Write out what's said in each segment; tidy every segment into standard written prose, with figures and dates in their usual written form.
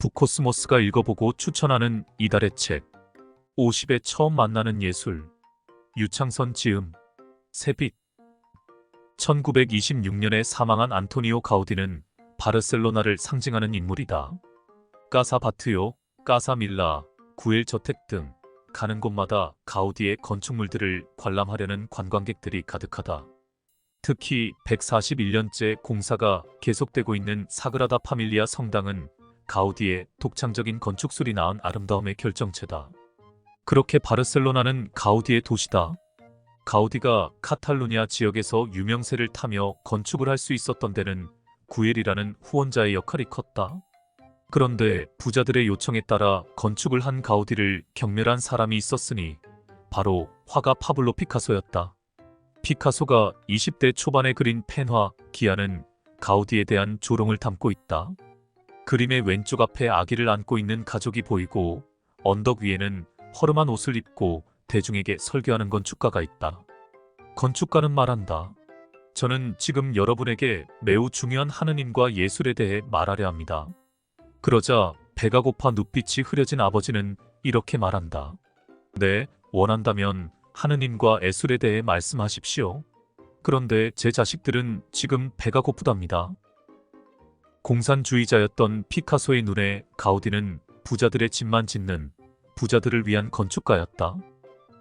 부코스모스가 읽어보고 추천하는 이달의 책 50에 처음 만나는 예술. 유창선 지음. 새빛. 1926년에 사망한 안토니오 가우디는 바르셀로나를 상징하는 인물이다. 까사 바트요, 까사 밀라, 구엘 저택 등 가는 곳마다 가우디의 건축물들을 관람하려는 관광객들이 가득하다. 특히 141년째 공사가 계속되고 있는 사그라다 파밀리아 성당은 가우디의 독창적인 건축술이 낳은 아름다움의 결정체다. 그렇게 바르셀로나는 가우디의 도시다. 가우디가 카탈루냐 지역에서 유명세를 타며 건축을 할 수 있었던 데는 구엘이라는 후원자의 역할이 컸다. 그런데 부자들의 요청에 따라 건축을 한 가우디를 경멸한 사람이 있었으니 바로 화가 파블로 피카소였다. 피카소가 20대 초반에 그린 펜화 기아는 가우디에 대한 조롱을 담고 있다. 그림의 왼쪽 앞에 아기를 안고 있는 가족이 보이고 언덕 위에는 허름한 옷을 입고 대중에게 설교하는 건축가가 있다. 건축가는 말한다. 저는 지금 여러분에게 매우 중요한 하느님과 예술에 대해 말하려 합니다. 그러자 배가 고파 눈빛이 흐려진 아버지는 이렇게 말한다. 네, 원한다면 하느님과 예술에 대해 말씀하십시오. 그런데 제 자식들은 지금 배가 고프답니다. 공산주의자였던 피카소의 눈에 가우디는 부자들의 집만 짓는 부자들을 위한 건축가였다.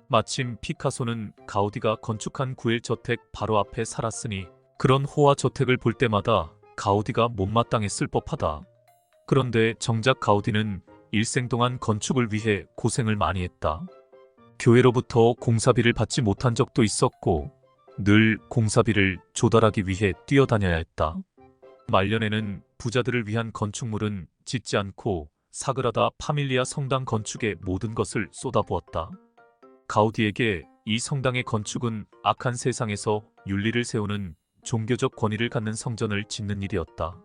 마침 피카소는 가우디가 건축한 구엘 저택 바로 앞에 살았으니 그런 호화 저택을 볼 때마다 가우디가 못마땅했을 법하다. 그런데 정작 가우디는 일생 동안 건축을 위해 고생을 많이 했다. 교회로부터 공사비를 받지 못한 적도 있었고 늘 공사비를 조달하기 위해 뛰어다녀야 했다. 말년에는 부자들을 위한 건축물은 짓지 않고 사그라다 파밀리아 성당 건축에 모든 것을 쏟아부었다. 가우디에게 이 성당의 건축은 악한 세상에서 윤리를 세우는 종교적 권위를 갖는 성전을 짓는 일이었다.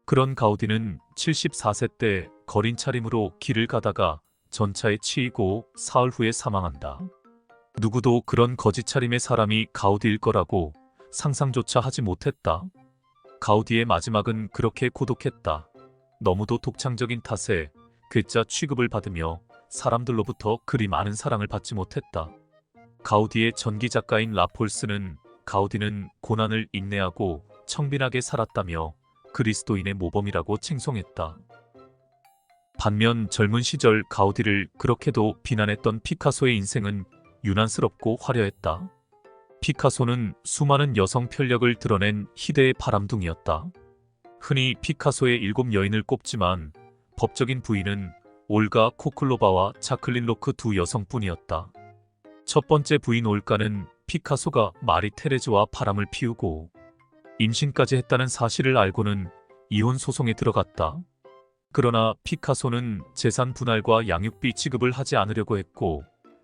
그런 가우디는 74세 때 거린 차림으로 길을 가다가 전차에 치이고 사흘 후에 사망한다. 누구도 그런 거짓 차림의 사람이 가우디일 거라고 상상조차 하지 못했다. 가우디의 마지막은 그렇게 고독했다. 너무도 독창적인 탓에 괴짜 취급을 받으며 사람들로부터 그리 많은 사랑을 받지 못했다. 가우디의 전기 작가인 라폴스는 가우디는 고난을 인내하고 청빈하게 살았다며 그리스도인의 모범이라고 칭송했다. 반면 젊은 시절 가우디를 그렇게도 비난했던 피카소의 인생은 유난스럽고 화려했다. 피카소는 수많은 여성 편력을 드러낸 희대의 바람둥이였다. 흔히 피카소의 7 여인을 꼽지만 법적인 부인은 올가 코클로바와 자클린 로크 2 여성뿐이었다. 첫 번째 부인 올가는 피카소가 마리 테레즈와 바람을 피우고 임신까지 했다는 사실을 알고는 이혼 소송에 들어갔다. 그러나 피카소는 재산 분할과 양육비 지급을 하지 않으려고 했고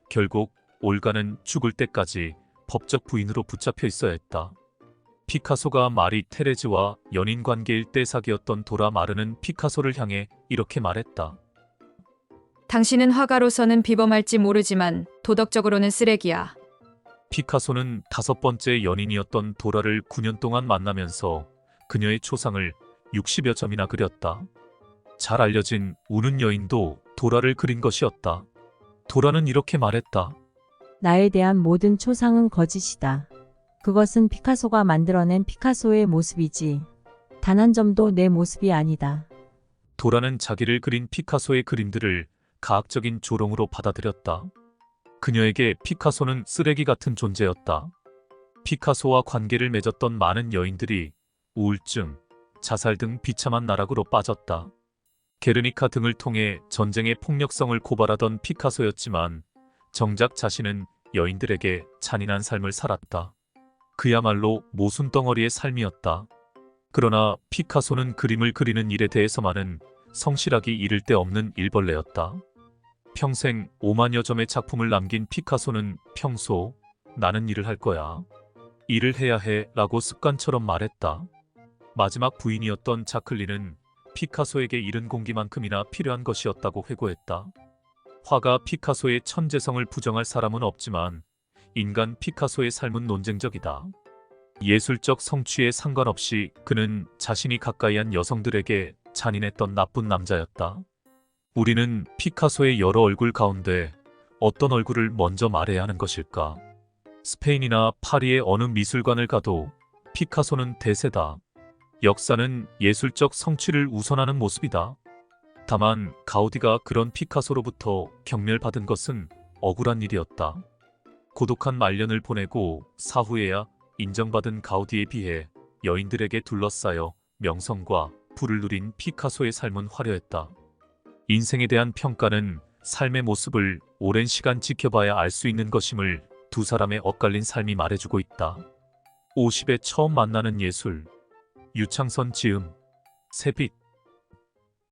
결국 올가는 죽을 때까지 법적 부인으로 붙잡혀 있어야 했다. 피카소가 마리 테레즈와 연인 관계일 때 사귀었던 도라 마르는 피카소를 향해 이렇게 말했다. 당신은 화가로서는 비범할지 모르지만 도덕적으로는 쓰레기야. 피카소는 5번째 연인이었던 도라를 9년 동안 만나면서 그녀의 초상을 60여 점이나 그렸다. 잘 알려진 우는 여인도 도라를 그린 것이었다. 도라는 이렇게 말했다. 나에 대한 모든 초상은 거짓이다. 그것은 피카소가 만들어낸 피카소의 모습이지. 단 한 점도 내 모습이 아니다. 도라는 자기를 그린 피카소의 그림들을 가학적인 조롱으로 받아들였다. 그녀에게 피카소는 쓰레기 같은 존재였다. 피카소와 관계를 맺었던 많은 여인들이 우울증, 자살 등 비참한 나락으로 빠졌다. 게르니카 등을 통해 전쟁의 폭력성을 고발하던 피카소였지만 정작 자신은 여인들에게 잔인한 삶을 살았다. 그야말로 모순덩어리의 삶이었다. 그러나 피카소는 그림을 그리는 일에 대해서만은 성실하기 이를 데 없는 일벌레였다. 평생 5만여 점의 작품을 남긴 피카소는 평소 나는 일을 할 거야. 일을 해야 해 라고 습관처럼 말했다. 마지막 부인이었던 자클린은 피카소에게 이른 공기만큼이나 필요한 것이었다고 회고했다. 화가 피카소의 천재성을 부정할 사람은 없지만 인간 피카소의 삶은 논쟁적이다. 예술적 성취에 상관없이 그는 자신이 가까이 한 여성들에게 잔인했던 나쁜 남자였다. 우리는 피카소의 여러 얼굴 가운데 어떤 얼굴을 먼저 말해야 하는 것일까? 스페인이나 파리의 어느 미술관을 가도 피카소는 대세다. 역사는 예술적 성취를 우선하는 모습이다. 다만 가우디가 그런 피카소로부터 경멸받은 것은 억울한 일이었다. 고독한 말년을 보내고 사후에야 인정받은 가우디에 비해 여인들에게 둘러싸여 명성과 부를 누린 피카소의 삶은 화려했다. 인생에 대한 평가는 삶의 모습을 오랜 시간 지켜봐야 알 수 있는 것임을 두 사람의 엇갈린 삶이 말해주고 있다. 50에 처음 만나는 예술. 유창선 지음. 새빛.